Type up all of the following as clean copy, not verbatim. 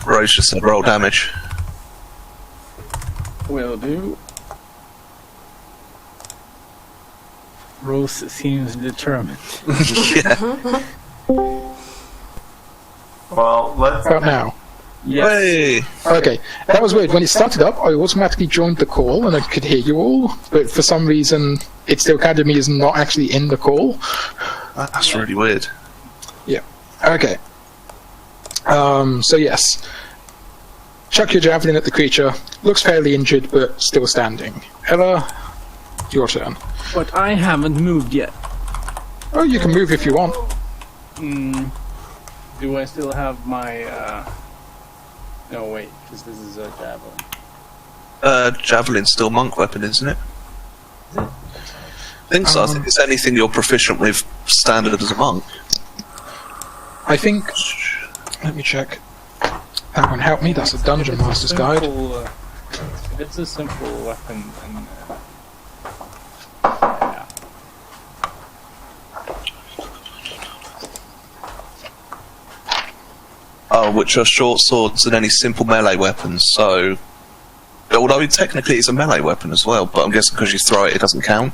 Rose just said roll damage. Will do. Rose seems determined. Yeah. Well, let's... About now. Yes. Hey. Okay, that was weird. When it started up, I automatically joined the call and I could hear you all, but for some reason, it still counted me as not actually in the call. That's really weird. Yeah. Okay. So yes. Chuck your javelin at the creature. Looks fairly injured, but still standing. Ella, your turn. But I haven't moved yet. Oh, you can move if you want. Do I still have my, No, wait, because this is a javelin. Javelin's still monk weapon, isn't it? Is it? I think so. I think it's anything you're proficient with standard as a monk. I think... Let me check. That one help me, that's a Dungeon Master's Guide. If it's a simple weapon, then... yeah. Oh, which are short swords and any simple melee weapons, so... Although technically it's a melee weapon as well, but I'm guessing because you throw it, it doesn't count.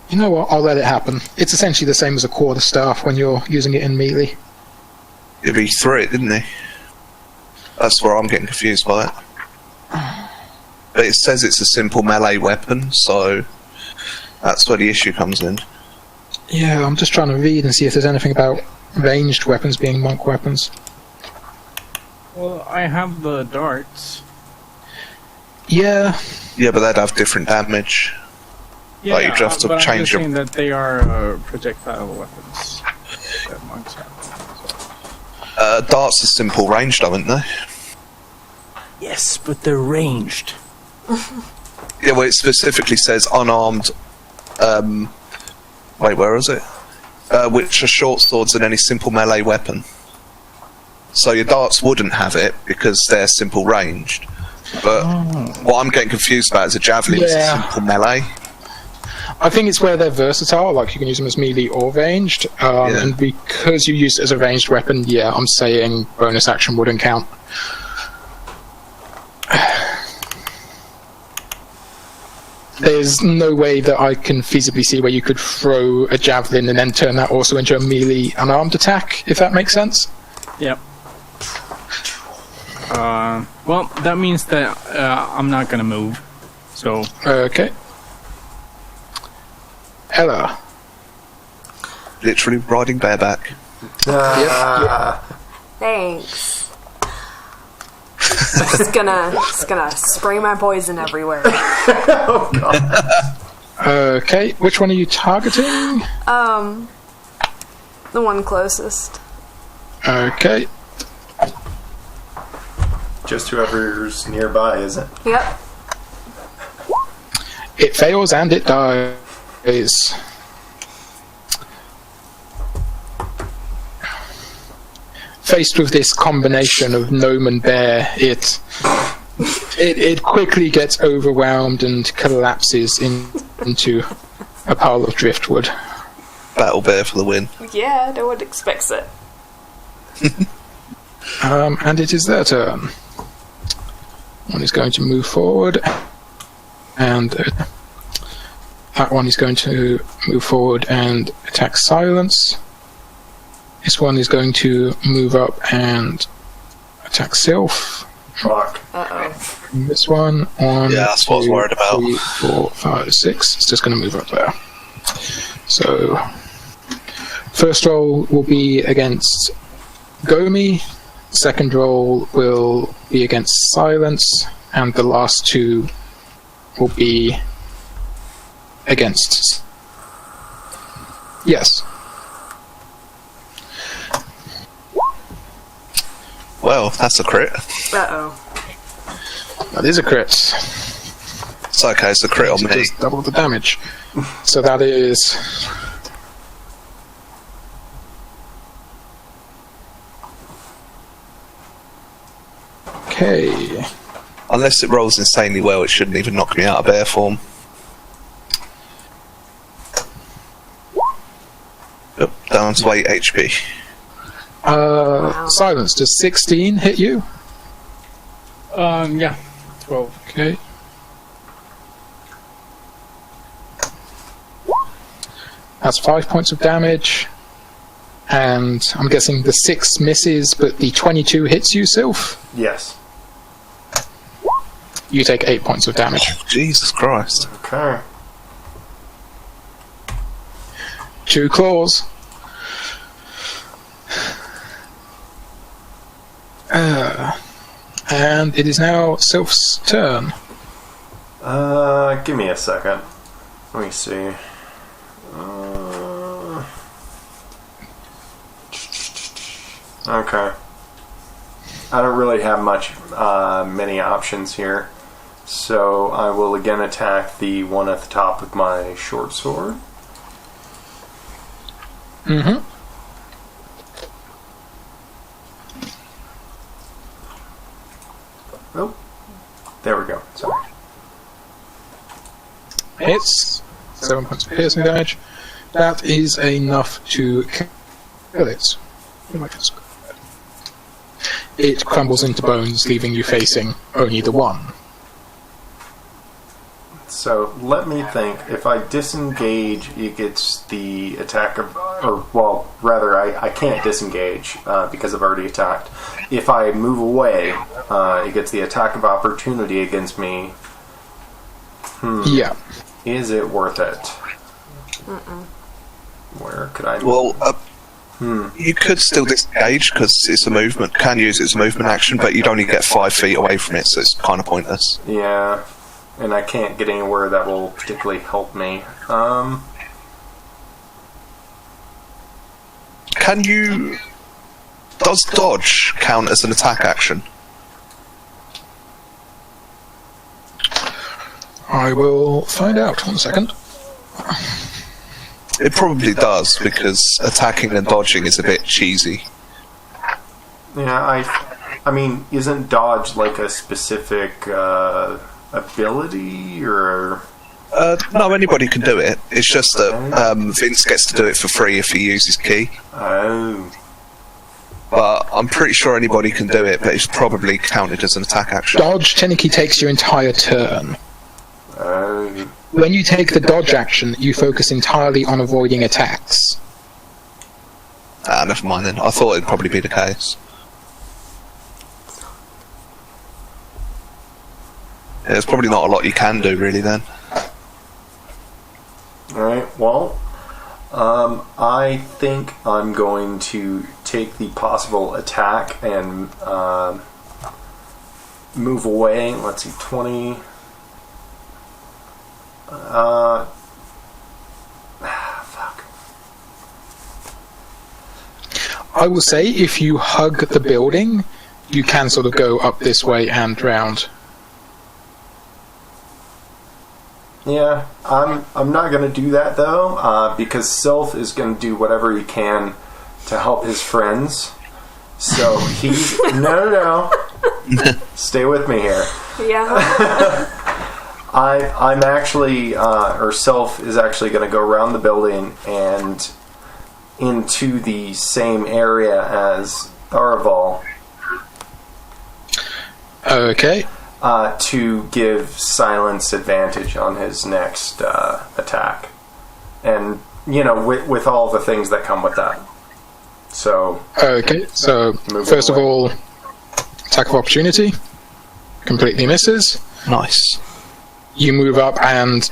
You know what, I'll let it happen. It's essentially the same as a quarterstaff when you're using it in melee. If he threw it, didn't he? That's where I'm getting confused by it. But it says it's a simple melee weapon, so that's where the issue comes in. Yeah, I'm just trying to read and see if there's anything about ranged weapons being monk weapons. Well, I have the darts. Yeah. Yeah, but they'd have different damage. Yeah, Like, you'd have to but change I'm your... saying that they are projectile weapons that monks have. Darts are simple ranged, aren't they? Yes, but they're ranged. Yeah, well, it specifically says unarmed... wait, where is it? Which are short swords and any simple melee weapon. So your darts wouldn't have it because they're simple ranged. But what I'm getting confused about is a javelin is a simple melee. I think it's where they're versatile, like you can use them as melee or ranged, and because you use it as a ranged weapon, yeah, I'm saying bonus action wouldn't count. There's no way that I can feasibly see where you could throw a javelin and then turn that also into a melee unarmed attack, if that makes sense. Yep. Well, that means that I'm not gonna move, so... Okay. Ella. Literally riding bareback. Thanks. just gonna spray my poison everywhere. Oh, God. Okay, which one are you targeting? The one closest. Okay. Just whoever's nearby, is it? Yep. It fails and it dies. Faced with this combination of gnome and bear, it quickly gets overwhelmed and collapses into a pile of driftwood. Battle bear for the win. Yeah, no one expects it. And it is their turn. One is going to move forward, and that one is going to move forward and attack Silence. This one is going to move up and attack Sylph. Fuck. Uh-oh. And this one, one, Yeah, that's what I was worried about. 3, 4, 5, 6. It's just going to move up there. So, first roll will be against Gomi. Second roll will be against Silence, and the last two will be against. Yes. Well, that's a crit. Uh-oh. That is a crit. It's okay, it's a crit on It me. does double the damage. So that is Okay. Unless it rolls insanely well, it shouldn't even knock me out of bear form. Yep, down to 8 HP. Silence, does 16 hit you? Yeah. 12. Okay. That's 5 points of damage. And I'm guessing the 6 misses, but the 22 hits you, Sylph. Yes. You take 8 points of damage. Jesus Christ. Okay. 2 claws. And it is now Sylph's turn. Give me a second. Let me see. Okay. I don't really have many options here. So I will again attack the one at the top with my short sword. Mm-hmm. Oh, there we go. Sorry. Hits. 7 points of piercing damage. That is enough to kill it. It crumbles into bones, leaving you facing only the one. So let me think. If I disengage, it gets the attack of, or well, rather, I can't disengage because I've already attacked. If I move away, it gets the attack of opportunity against me. Yeah. Is it worth it? Where could I? Well, you could still disengage because it's a movement. Can use it as a movement action, but you'd only get 5 feet away from it, so it's kind of pointless. Yeah, and I can't get anywhere that will particularly help me. Can you? Does dodge count as an attack action? I will find out. 1 second. It probably does, because attacking and dodging is a bit cheesy. Yeah, I mean, isn't dodge like a specific ability or? No, anybody can do it. It's just that Vince gets to do it for free if he uses key. Oh. But I'm pretty sure anybody can do it, but it's probably counted as an attack action. Dodge technically takes your entire turn. Oh. When you take the dodge action, you focus entirely on avoiding attacks. Never mind then. I thought it'd probably be the case. Yeah, there's probably not a lot you can do, really, then. Alright, well, I think I'm going to take the possible attack and move away. Let's see, 20. Fuck. I will say, if you hug the building, you can sort of go up this way and round. Yeah, I'm not going to do that though, because Sylph is going to do whatever he can to help his friends. So he's no. Stay with me here. Yeah. I'm actually, or Sylph is actually going to go around the building and into the same area as Tharaval. Okay. To give Silence advantage on his next attack. And, you know, with all the things that come with that. So... Okay, so first of all, attack of opportunity. Completely misses. Nice. You move up and,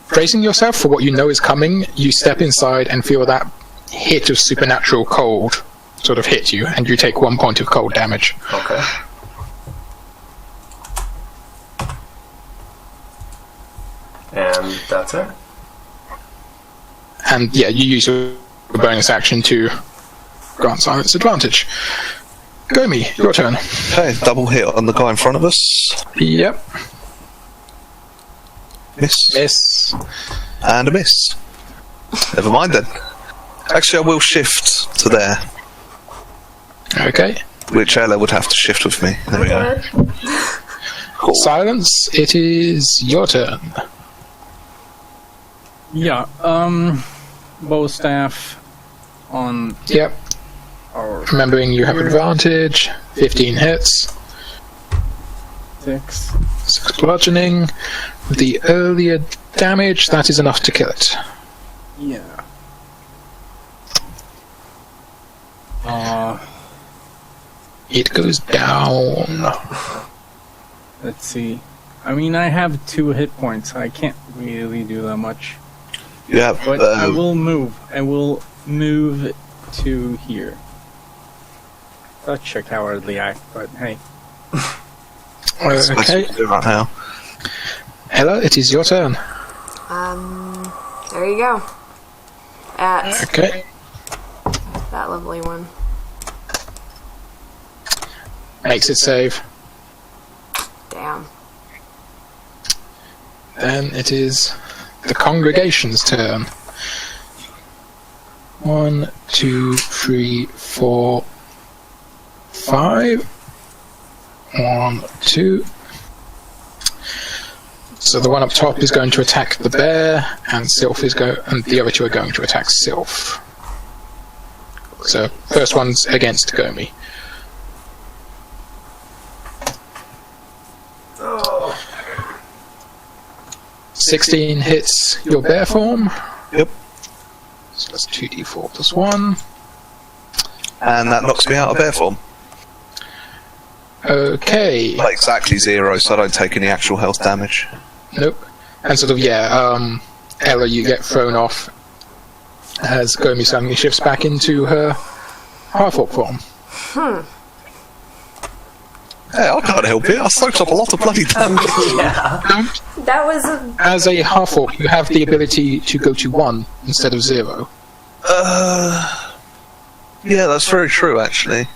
bracing yourself for what you know is coming, you step inside and feel that hit of supernatural cold sort of hit you, and you take 1 point of cold damage. Okay. And that's it. And yeah, you use your bonus action to grant Silence advantage. Gomi, your turn. Okay, double hit on the guy in front of us. Yep. Miss. Miss. And a miss. Never mind then. Actually, I will shift to there. Okay. which Ella would have to shift with me. There we go. Cool. Silence, it is your turn. Yeah. Bow staff on. Yep. Or Remembering you have advantage. 15 hits. 6. 6 bludgeoning. The earlier damage, that is enough to kill it. Yeah. It goes down. Let's see. I mean, I have 2 hit points. I can't really do that much. Yeah, But I will move. I will move to here. Such a cowardly act, but hey. Okay. Right now. Ella, it is your turn. There you go. At Okay. that lovely one. Makes it save. Damn. Then it is the congregation's turn. 1, 2, 3, 4, 5. 1, 2. So the one up top is going to attack the bear, and and the other 2 are going to attack Sylph. So first one's against Gomi. 16 hits your bear form. Yep. So that's 2d4 plus 1. And that knocks me out of bear form. Okay. Not exactly 0, so I don't take any actual health damage. Nope. And sort of, Ella, you get thrown off as Gomi suddenly shifts back into her half-orc form. Hey, I can't help it. I soaked up a lot of bloody damage. That was As a half-orc, you have the ability to go to 1 instead of 0. Yeah, that's very true, actually.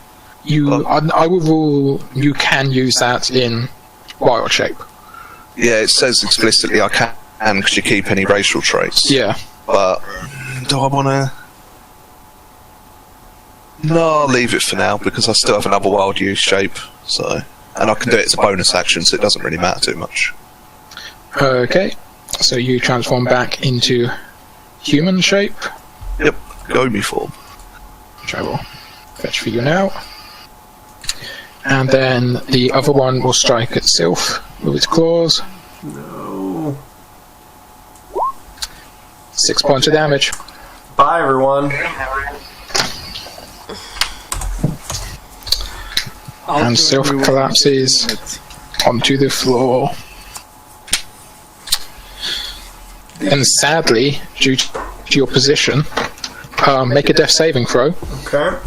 I would rule you can use that in wild shape. Yeah, it says explicitly I can because you keep any racial traits. Yeah. But do I want to? No, I'll leave it for now because I still have another wild use shape. So, and I can do it as a bonus action, so it doesn't really matter too much. Okay. So you transform back into human shape. Yep, Gomi form. Which I will fetch for you now. And then the other one will strike at Sylph with its claws. No. 6 points of damage. Bye, everyone. And Sylph collapses onto the floor. And sadly, due to your position, make a death saving throw. Okay.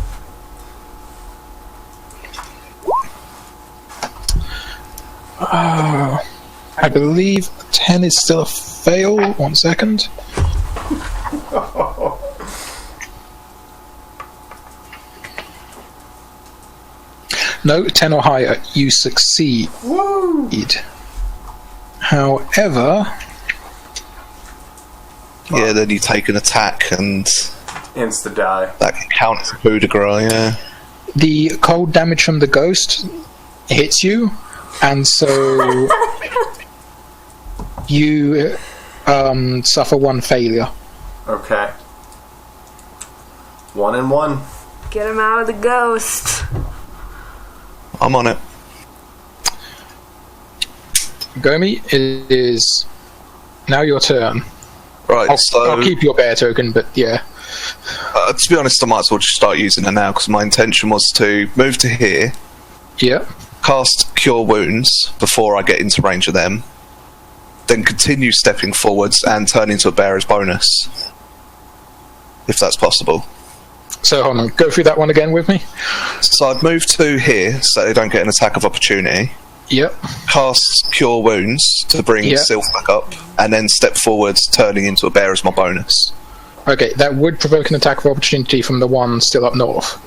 I believe 10 is still a fail. 1 second. No, 10 or higher, you succeed. Woo! However, Yeah, then you take an attack and Insta die. that can count as a coup de grace, yeah. the cold damage from the ghost hits you, and so you suffer 1 failure. Okay. 1 and 1. get him out of the ghost. I'm on it. Gomi, it is now your turn. Right, I'll keep your bear token, but yeah. To be honest, I might as well just start using it now because my intention was to move to here, Yeah. cast Cure Wounds before I get into range of them, then continue stepping forwards and turn into a bear as bonus. If that's possible. So hold on, go through that one again with me. So I'd move to here so they don't get an attack of opportunity, Yep. cast Cure Wounds to bring Yeah. Sylph back up, and then step forwards, turning into a bear as my bonus. Okay, that would provoke an attack of opportunity from the one still up north.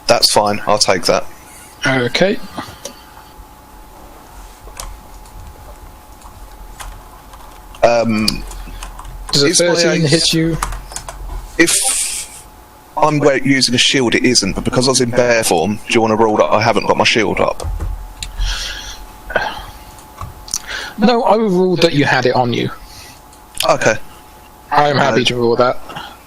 That's fine, I'll take that. Okay. Does a Is my 13 ace- hit you? If I'm using a shield, it isn't, but because I was in bear form, do you want to rule that I haven't got my shield up? No, I will rule that you had it on you. Okay. I'm happy to rule that.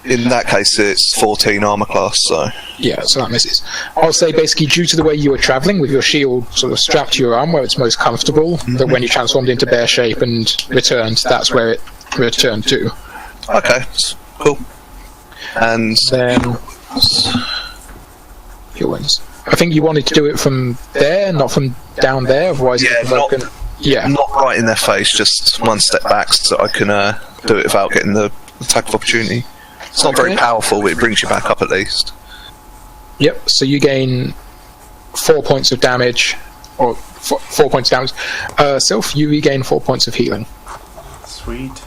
In that case, it's 14 armor class, so... Yeah, so that misses. I'll say basically due to the way you were travelling with your shield sort of strapped to your arm where it's most comfortable, that when you transformed into bear shape and returned, that's where it returned to. Okay, cool. And... Then... Your wins. I think you wanted to do it from there, not from down there, otherwise... Yeah, not right in their face, just one step back so I can do it without getting the attack of opportunity. It's not very powerful, but it brings you back up at least. Yep, so you gain 4 points of damage, or 4 points of damage. Sylph, you regain 4 points of healing. Sweet.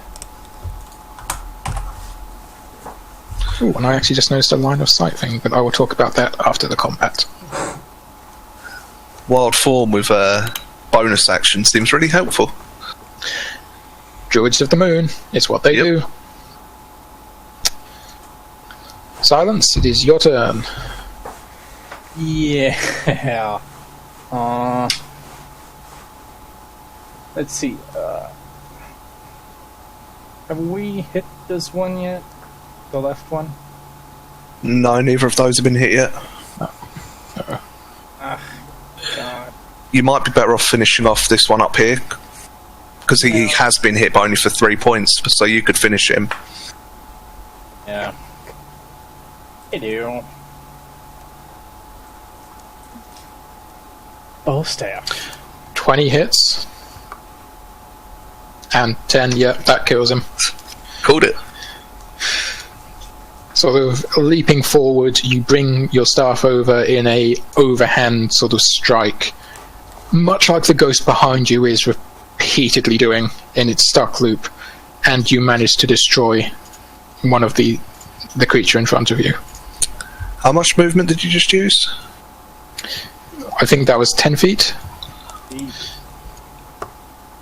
Ooh, and I actually just noticed a line of sight thing, but I will talk about that after the combat. Wild form with bonus action seems really helpful. Druids of the Moon, it's what they do. Silence, it is your turn. Yeah. Let's see. Have we hit this one yet? The left one? No, neither of those have been hit yet. God. You might be better off finishing off this one up here, because he has been hit by only for 3 points, so you could finish him. Yeah. I do. Bow staff. 20 hits. And 10, yeah, that kills him. Called it. Sort of leaping forward, you bring your staff over in a overhand sort of strike, much like the ghost behind you is repeatedly doing in its stuck loop, and you manage to destroy one of the creature in front of you. How much movement did you just use? I think that was 10 feet.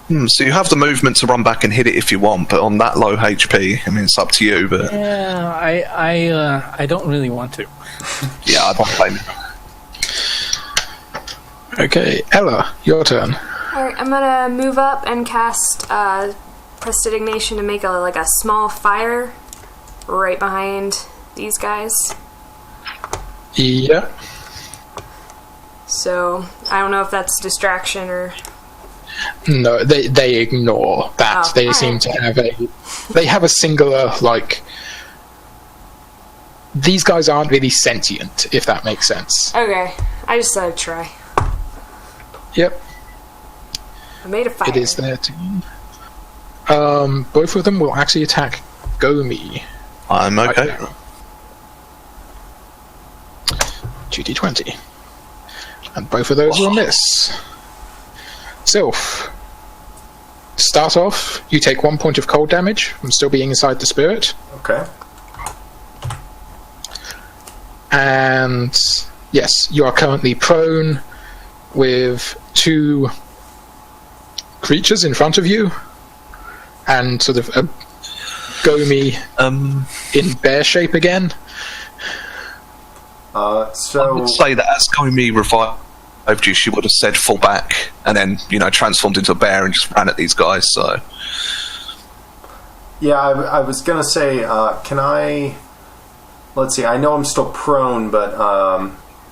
So you have the movement to run back and hit it if you want, but on that low HP, I mean, it's up to you, but... Yeah, I don't really want to. Yeah, I don't blame you. Okay, Ella, your turn. Alright, I'm gonna move up and cast Prestidignation to make a small fire right behind these guys. Yeah. So, I don't know if that's distraction or... No, they ignore that. Oh, they seem to have they have a singular, these guys aren't really sentient, if that makes sense. Okay, I just thought I'd try. Yep. I made a fire. It is their turn. Both of them will actually attack Gomi. I'm okay. 2d20. And both of those will miss. Sylph. Start off, you take 1 point of cold damage from still being inside the spirit. Okay. And yes, you are currently prone with 2 creatures in front of you, and sort of a Gomi in bear shape again. I would say that as Gomi revived you, she would have said fall back, and then, transformed into a bear and just ran at these guys, so... Yeah, I was going to say, can I... Let's see, I know I'm still prone, but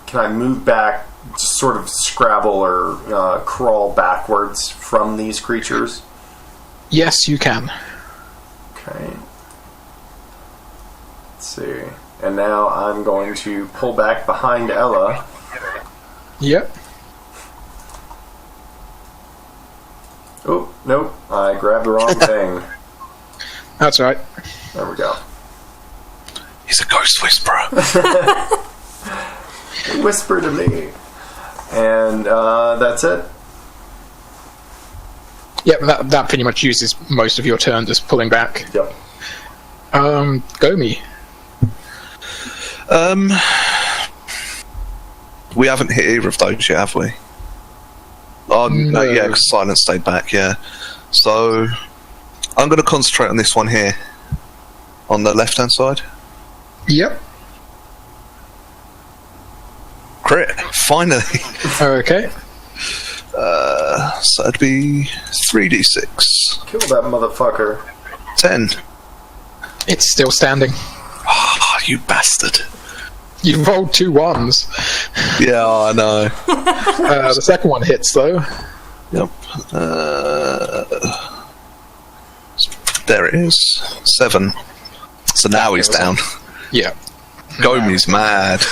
can I move back, just sort of scrabble or crawl backwards from these creatures? Yes, you can. Okay. Let's see. And now I'm going to pull back behind Ella. Yep. Oh, nope. I grabbed the wrong thing. That's right. There we go. He's a ghost whisperer. Whisper to me. And that's it. Yep, that pretty much uses most of your turn just pulling back. Yep. Gomi. We haven't hit either of those yet, have we? Oh, no, yeah, because Silence stayed back, yeah. So, I'm going to concentrate on this one here. On the left-hand side. Yep. Crit. Finally. Okay. So it'd be 3d6. Kill that motherfucker. 10. It's still standing. Ah, you bastard. You rolled 2 1s. Yeah, I know. The second one hits, though. Yep. There it is. 7. So now he's down. Yeah. Gomi's mad.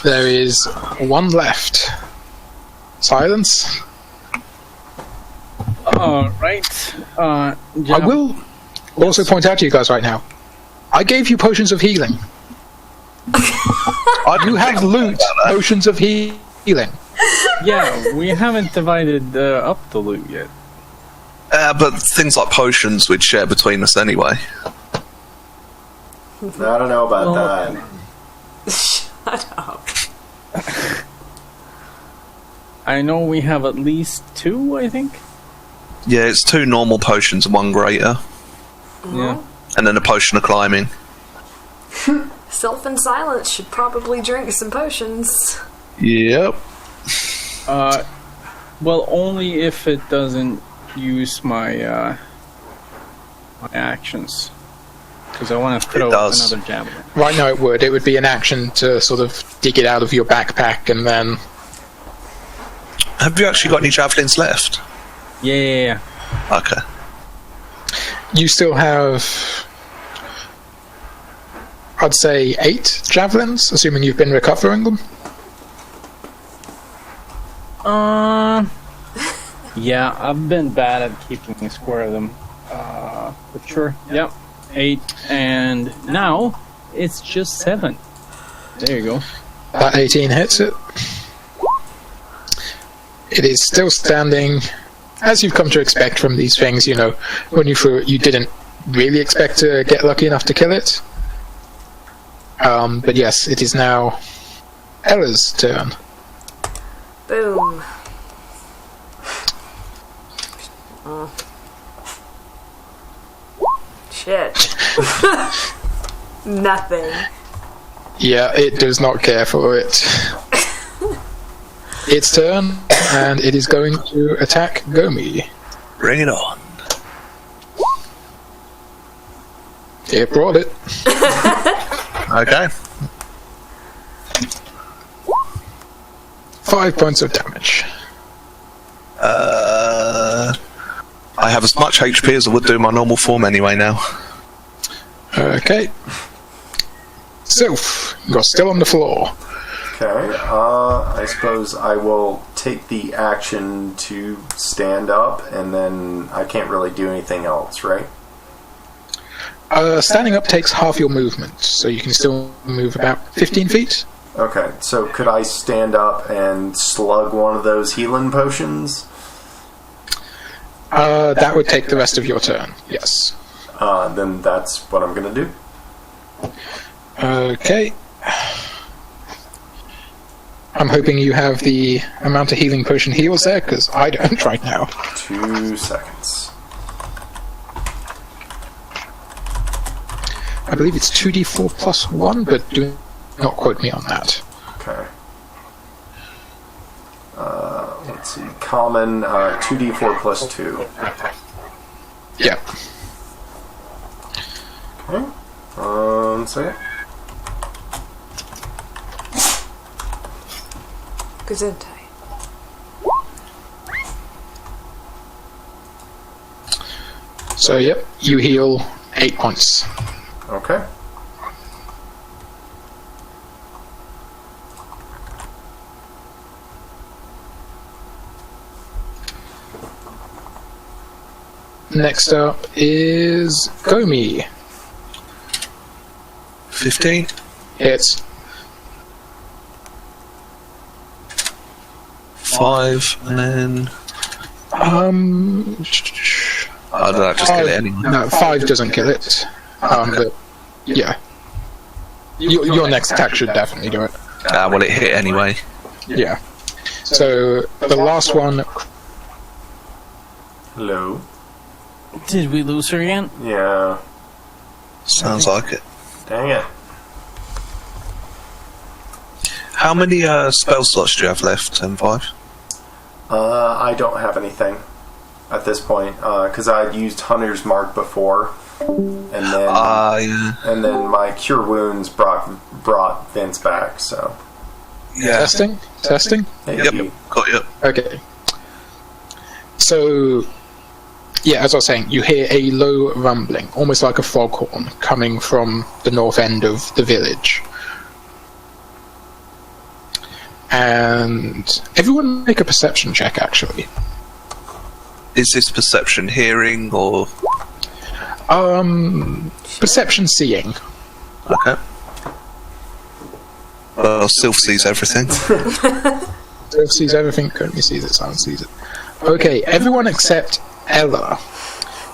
There is 1 left. Silence. Right. I will also point out to you guys right now. I gave you potions of healing. You have loot potions of healing. Yeah, we haven't divided up the loot yet. But things like potions we'd share between us anyway. I don't know about that. Shut up. I know we have at least 2, I think. Yeah, it's 2 normal potions and 1 greater. Yeah. And then a potion of climbing. Self and Silence should probably drink some potions. Yep. Well, only if it doesn't use my my actions. Because I want to throw another javelin. Right now it would. It would be an action to sort of dig it out of your backpack and then... Have you actually got any javelins left? Yeah. Okay. You still have... I'd say 8 javelins, assuming you've been recovering them. Yeah, I've been bad at keeping score of them. But sure. Yep. 8, and now it's just 7. There you go. That 18 hits it. It is still standing, as you've come to expect from these things. You know, when you threw it, you didn't really expect to get lucky enough to kill it. But yes, it is now Ella's turn. Boom. Shit. Nothing. Yeah, it does not care for it. Its turn, and it is going to attack Gomi. Bring it on. It brought it. Okay. 5 points of damage. I have as much HP as I would do my normal form anyway now. Okay. Sylph, you're still on the floor. Okay, I suppose I will take the action to stand up, and then I can't really do anything else, right? Standing up takes half your movement, so you can still move about 15 feet. Okay, so could I stand up and slug one of those healing potions? That would take the rest of your turn, yes. Then that's what I'm going to do. Okay. I'm hoping you have the amount of healing potion heals there, because I don't right now. 2 seconds. I believe it's 2d4 plus 1, but do not quote me on that. Okay. Let's see. Common, 2d4 plus 2. Yeah. Okay. So yeah. Gesundheit. So, yep, you heal 8 points. Okay. Next up is Gomi. 15. Hits. 5, and then... I don't know, just kill it anyway. No, 5 doesn't kill it. But, yeah. Your next attack should definitely do it. Well, it hit anyway. Yeah. So, the last one... Hello. Did we lose her again? Yeah. Sounds like it. Dang it. How many spell slots do you have left, M5? I don't have anything at this point because I'd used Hunter's Mark before, and then Yeah. and then my Cure Wounds brought Vince back. So Yeah. Testing. hey, Yep. Got you. Okay. So, yeah, as I was saying, you hear a low rumbling, almost like a foghorn, coming from the north end of the village. And everyone make a perception check, actually. Is this perception hearing or... Perception seeing. Okay. Sylph sees everything. Sylph sees everything, Courtney sees it, Silence sees it. Okay, everyone except Ella.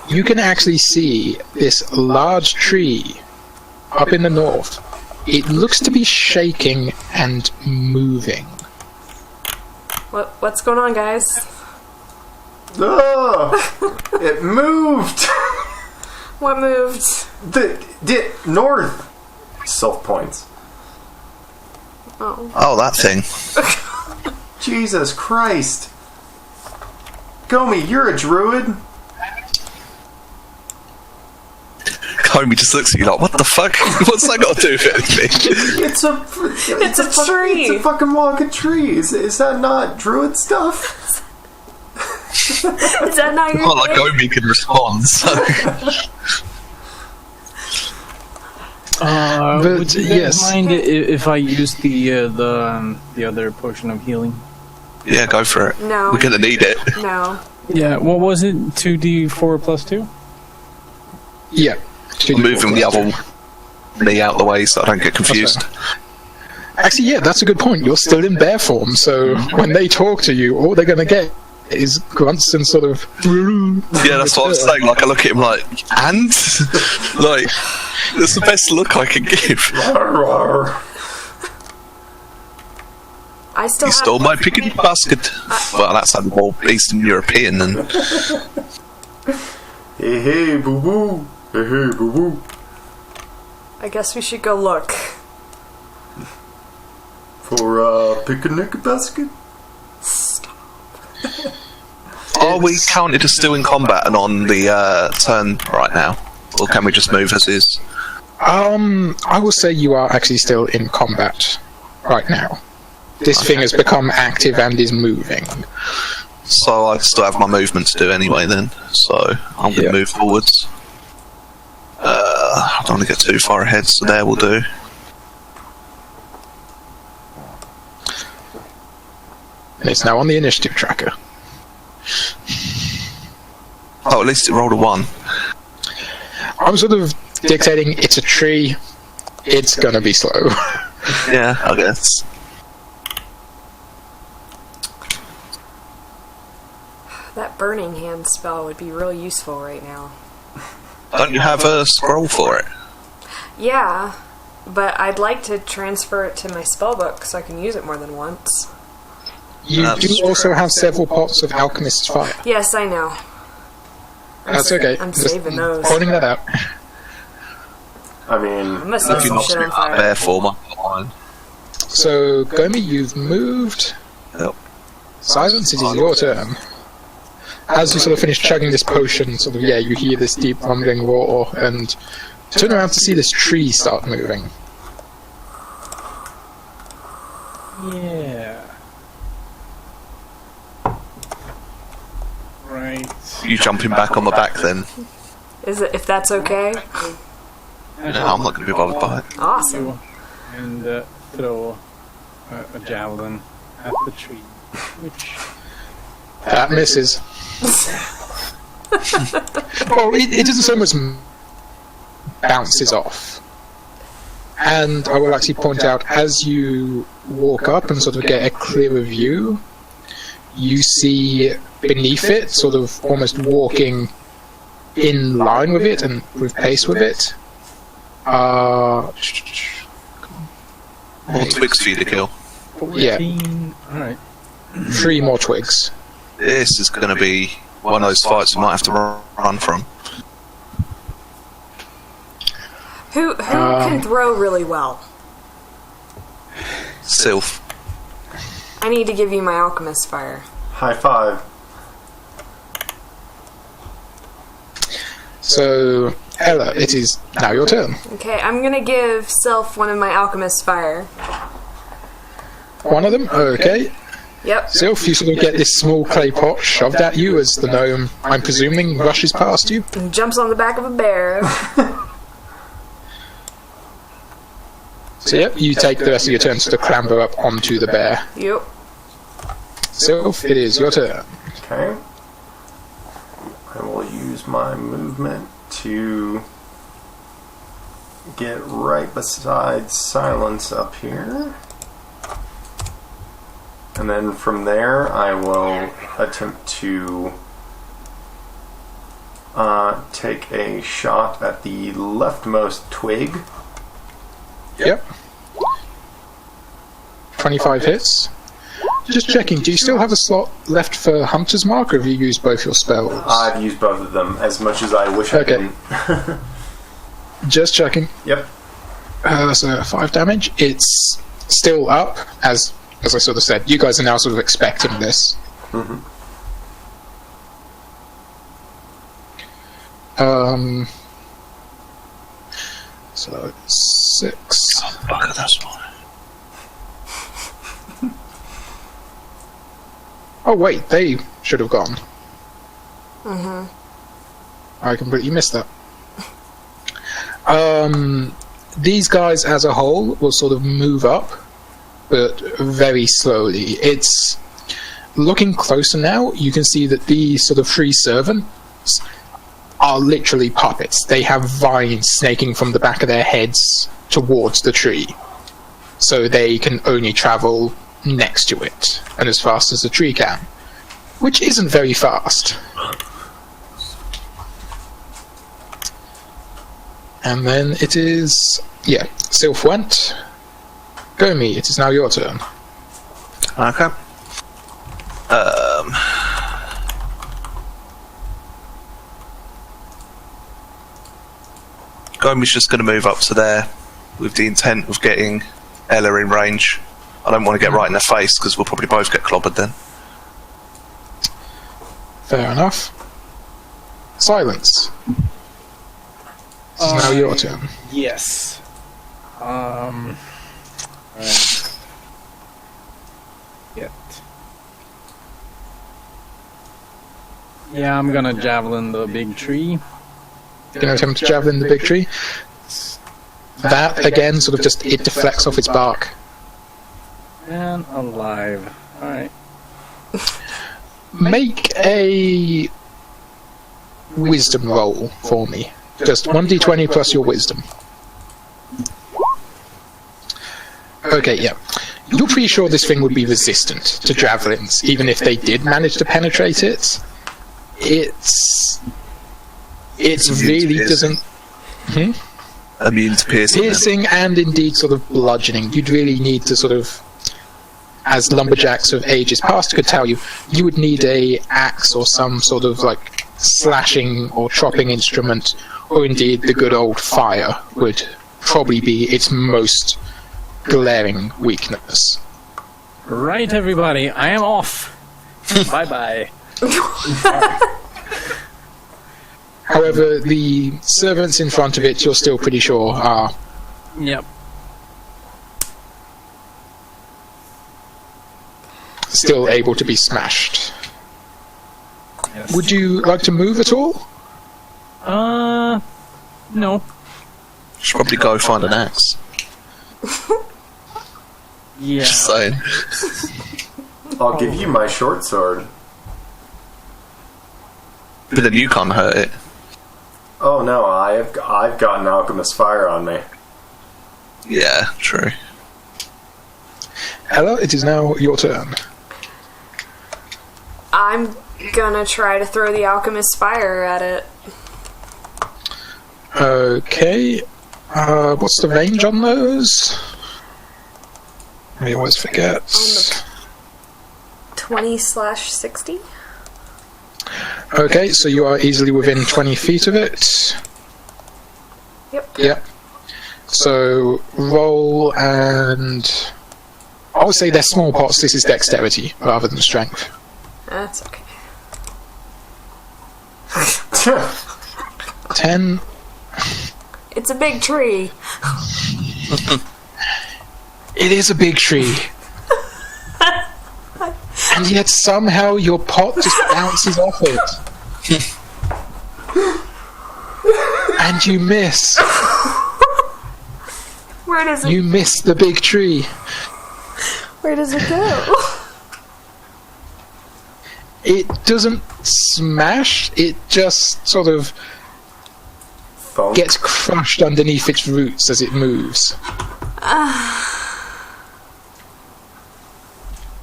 You can actually see this large tree up in the north. It looks to be shaking and moving. What's going on, guys? it moved. What moved? The north. Self points. Oh. Oh, that thing. Jesus Christ. Gomi, you're a druid. Comey just looks at you like, what the fuck? What's that got to do with anything? It's a tree. It's a fucking walking tree. Is that not druid stuff? Is that not your Not like thing? Comey can respond, so... Would you guys yes. mind if I use the other potion of healing? Yeah, go for it. No. We're gonna need it. No. Yeah, what was it? 2d4 plus 2? Yeah. I'm moving the other knee out the way so I don't get confused. Actually, yeah, that's a good point. You're still in bear form, so when they talk to you, all they're going to get is grunts and sort of... Yeah, that's what I was saying. Like, I look at him like, and? Like, that's the best look I can give. I still You have stole my picnic basket. Well, that sounded more Eastern European than... Hey, boo boo. Hey, boo boo. I guess we should go look. For a picnic basket? Are we counted as still in combat and on the turn right now? Or can we just move as is? I will say you are actually still in combat right now. This thing has become active and is moving. So I still have my movement to do anyway then. So I'm going to move forwards. I don't want to get too far ahead, so there will do. And it's now on the initiative tracker. Oh, at least it rolled a 1. I'm sort of dictating it's a tree, it's gonna be slow. Yeah, I guess. That burning hand spell would be real useful right now. Don't you have a scroll for it? Yeah, but I'd like to transfer it to my spellbook so I can use it more than once. You That's do also have several pots of Alchemist's Fire. Yes, I know. That's okay. I'm Just saving those. pointing that out. I mean, I must have If you some not shit on fire. there for mine. So, Gomi, you've moved. Yep. Silence, it is your turn. As you sort of finish chugging this potion, sort of, you hear this deep rumbling roar, and turn around to see this tree start moving. Yeah. Right. You jumping back on my back then? Is it, if that's okay? No, I'm not going to be bothered by it. Awesome. And throw a javelin at the tree, which... That misses. Well, it doesn't so much bounces off. And I will actually point out, as you walk up and sort of get a clearer view, you see beneath it, sort of almost walking in line with it and with pace with it. More twigs for you to kill. 14. Alright. 3 more twigs. This is going to be one of those fights we might have to run from. Who can throw really well? Sylph. I need to give you my alchemist fire. High five. So, Ella, it is now your turn. Okay, I'm gonna give Sylph one of my alchemist fire. One of them? Okay. Yep. Sylph, you sort of get this small clay pot shoved at you as the gnome, I'm presuming, rushes past you. And jumps on the back of a bear. So, yep, you take the rest of your turn to clamber up onto the bear. Yep. Sylph, it is your turn. Okay. I will use my movement to get right beside Silence up here. And then from there, I will attempt to take a shot at the leftmost twig. Yep. 25 hits. Just checking, do you still have a slot left for Hunter's Mark, or have you used both your spells? I've used both of them as much as I wish I Okay. didn't. Just checking. Yep. So 5 damage. It's still up, as I sort of said. You guys are now sort of expecting this. Mm-hmm. So 6. Fuck, that's fine. Oh wait, they should have gone. I completely missed that. These guys as a whole will sort of move up, but very slowly. It's looking closer now. You can see that these sort of 3 servants are literally puppets. They have vines snaking from the back of their heads towards the tree, so they can only travel next to it and as fast as the tree can, which isn't very fast. And then it is, yeah, Sylph went. Gomi, it is now your turn. Okay. Gomi's just going to move up to there with the intent of getting Ella in range. I don't want to get right in the face because we'll probably both get clobbered then. Fair enough. Silence. This is now your turn. Yes. Alright. Get. Yeah, I'm gonna javelin the big tree. Gonna attempt to javelin the big tree. That, again, sort of just, it deflects off its bark. And alive. Alright. Make a wisdom roll for me. Just 1d20 plus your wisdom. Okay, yeah. You're pretty sure this thing would be resistant to javelins, even if they did manage to penetrate it. It's really doesn't... Immune to piercing. Piercing and indeed sort of bludgeoning. You'd really need to sort of, as lumberjacks of ages past could tell you, you would need a axe or some sort of like slashing or chopping instrument, or indeed the good old fire would probably be its most glaring weakness. Right, everybody, I am off. Bye-bye. However, the servants in front of it, you're still pretty sure are Yep. still able to be smashed. Yes. Would you like to move at all? No. Should probably go find an axe. Yeah. Just saying. I'll give you my short sword. But then you can't hurt it. Oh no, I've got an alchemist fire on me. Yeah, true. Ella, it is now your turn. I'm gonna try to throw the alchemist fire at it. Okay. What's the range on those? I always forget. 20/60? Okay, so you are easily within 20 feet of it. Yep. Yep. So roll and... I would say they're small pots. This is dexterity rather than strength. That's okay. 10. It's a big tree. It is a big tree. And yet somehow your pot just bounces off it. And you miss. Where does it? You miss the big tree. Where does it go? It doesn't smash. It just sort of Phone. gets crushed underneath its roots as it moves.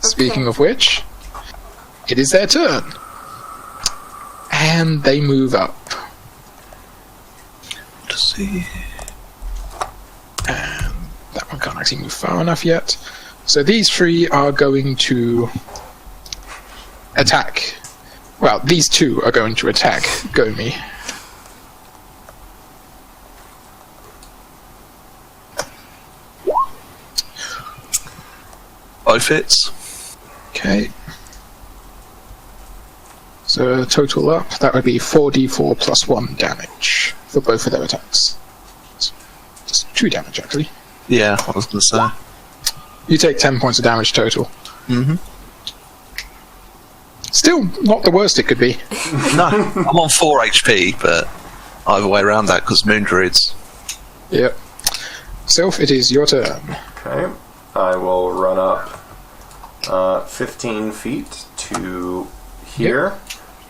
Speaking of which, it is their turn. And they move up. Let's see. And that one can't actually move far enough yet. So these three are going to attack. Well, these two are going to attack Gomi. Both hits. Okay. So total up, that would be 4d4 plus 1 damage for both of their attacks. It's 2 damage, actually. Yeah, I was going to say. You take 10 points of damage total. Mm-hmm. Still not the worst it could be. No, I'm on 4 HP, but either way around that, because Moon Druids. Yep. Sylph, it is your turn. Okay. I will run up 15 feet to here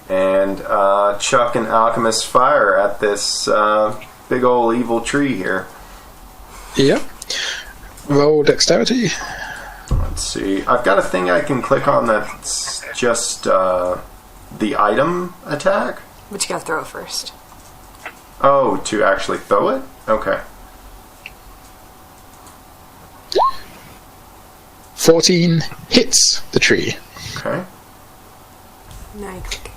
and chuck an alchemist fire at this big ol' evil tree here. Yep. Roll dexterity. Let's see. I've got a thing I can click on that's just the item attack. But you gotta throw it first. Oh, to actually throw it? Okay. 14 hits the tree. Okay. Now you click.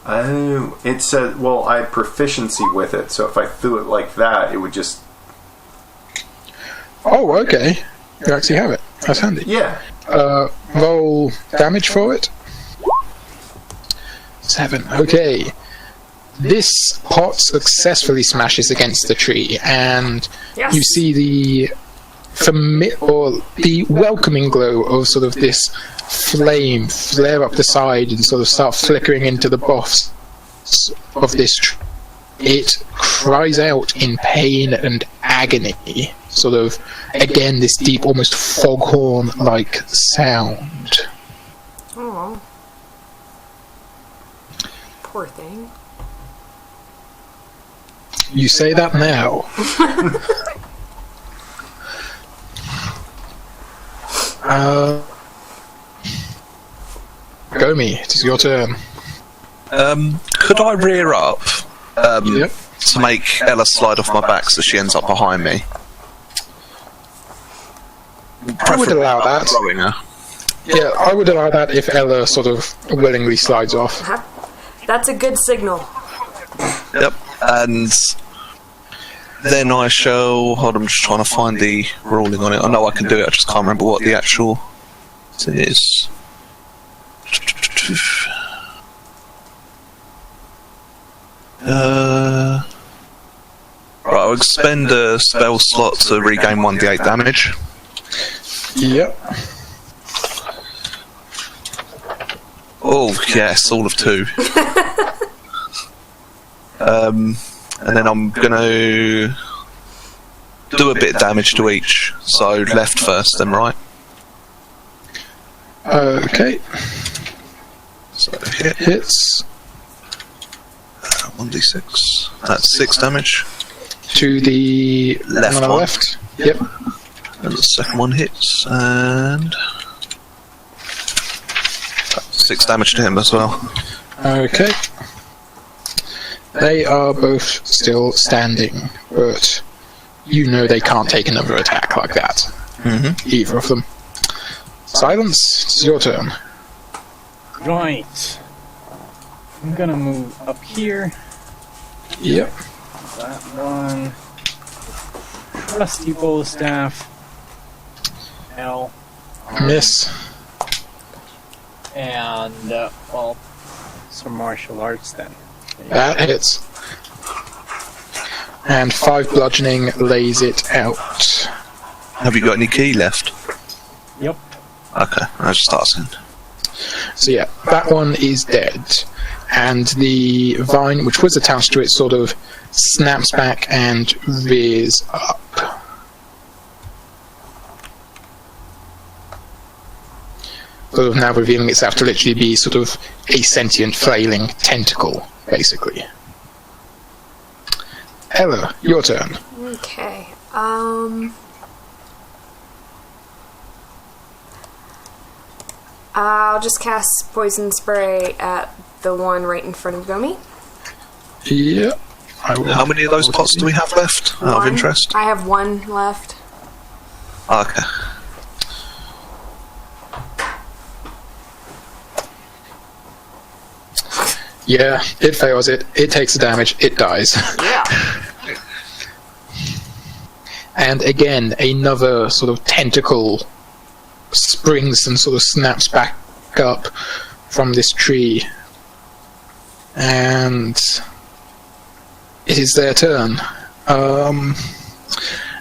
Oh, it said, well, I had proficiency with it, so if I threw it like that, it would just... Oh, okay. You actually have it. That's handy. Yeah. Roll damage for it. 7. Okay. This pot successfully smashes against the tree, and Yes. you see the the welcoming glow of sort of this flame flare up the side and sort of start flickering into the boss of this tree. It cries out in pain and agony, sort of, again, this deep, almost foghorn-like sound. Oh. Poor thing. You say that now. Gomi, it is your turn. Could I rear up Yep. to make Ella slide off my back so she ends up behind me? I would allow that. Throwing her. Yeah, I would allow that if Ella sort of willingly slides off. That's a good signal. Yep. And then I shall... Hold on, I'm just trying to find the ruling on it. I know I can do it, I just can't remember what the actual... It is... Right, I'll expend a spell slot to regain 1d8 damage. Yep. Oh, yes, all of 2. And then I'm going to do a bit of damage to each. So left first, then right. Okay. So hit. Hits 1d6. That's 6 damage. to the Left one on the one. left. Yep. And the second one hits, and 6 damage to him as well. Okay. They are both still standing, but you know they can't take another attack like that. Mm-hmm. Either of them. Silence, it's your turn. Right. I'm gonna move up here. Yep. That one. Trusty bow staff. L. Miss. And, well, some martial arts then. That hits. And 5 bludgeoning lays it out. Have you got any key left? Yep. Okay, I was just asking. So yeah, that one is dead. And the vine, which was attached to it, sort of snaps back and rears up. Sort of now revealing itself to literally be sort of a sentient, flailing tentacle, basically. Ella, your turn. Okay. I'll just cast poison spray at the one right in front of Gomi. Yeah. I will. How many of those pots do we have left, out of One. interest? I have one left. Okay. Yeah, it fails it. It takes the damage. It dies. Yeah. And again, another sort of tentacle springs and sort of snaps back up from this tree. And it is their turn.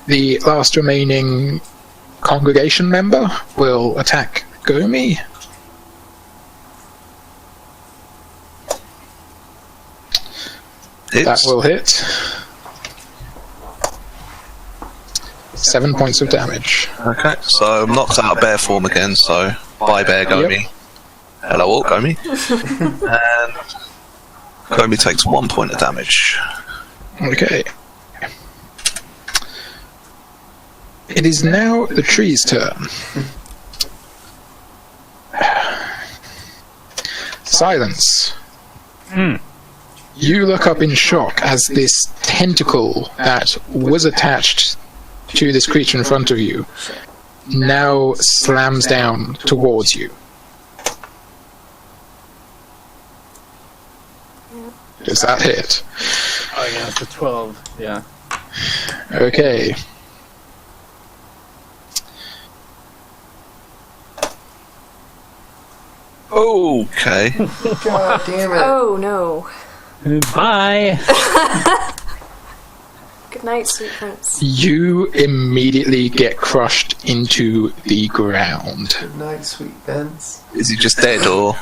The last remaining congregation member will attack Gomi. That Hits. will hit. 7 points of damage. Okay, so I'm knocked out of bear form again, so bye bear Gomi. Hello Gomi. And Gomi takes 1 point of damage. Okay. It is now the tree's turn. Silence. You look up in shock as this tentacle that was attached to this creature in front of you now slams down towards you. Does that hit? Oh, yeah, it's a 12. Yeah. Okay. Okay. God damn it. Oh no. Bye! Good night, sweet prince. You immediately get crushed into the ground. Good night, sweet Vince. Is he just dead or?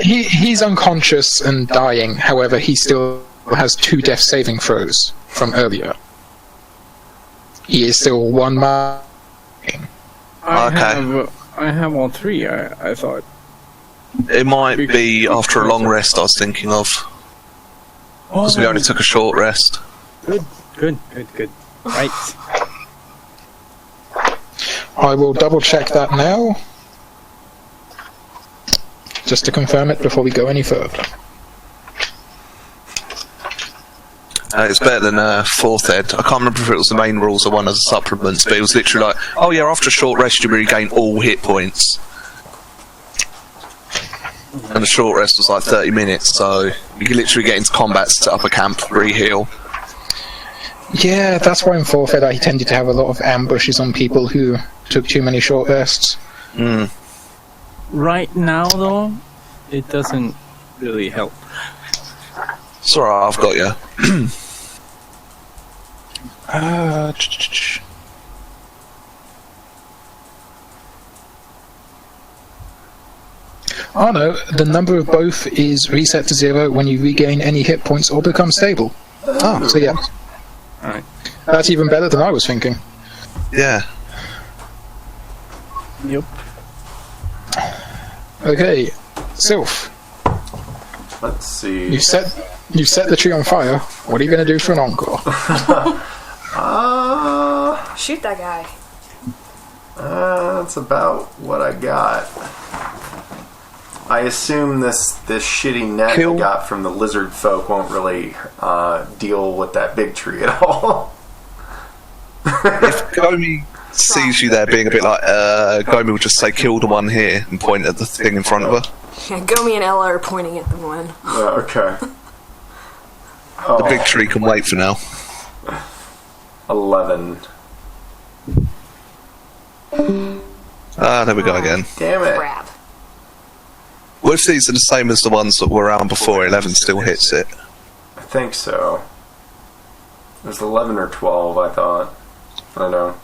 He's unconscious and dying, however, he still has 2 death saving throws from earlier. He is still 1 mark. I have all 3, I thought. It might be after a long rest I was thinking of. Because we only took a short rest. Good. Right. I will double check that now. Just to confirm it before we go any further. It's better than 4th ed. I can't remember if it was the main rules or one as a supplement, but it was literally like, oh yeah, after a short rest you regain all hit points. And the short rest was like 30 minutes, so you can literally get into combat, set up a camp, re-heal. Yeah, that's why in 4th ed I tended to have a lot of ambushes on people who took too many short rests. Right now, though, it doesn't really help. It's alright, I've got you. Oh no, the number of both is reset to 0 when you regain any hit points or become stable. So yeah. Alright. That's even better than I was thinking. Yeah. Yep. Okay, Sylph, Let's see. you've set the tree on fire. What are you going to do for an encore? Shoot that guy. That's about what I got. I assume this shitty net I got from the lizard folk won't really deal with that big tree at all. If Gomi sees you there being a bit like, Gomi will just say, kill the one here, and point at the thing in front of her. Yeah, Gomi and Ella are pointing at the one. Okay. The big tree can wait for now. 11. Ah, there we go again. Damn it. Crap. What if these are the same as the ones that were around before? 11 still hits it. I think so. It was 11 or 12, I thought. I don't know.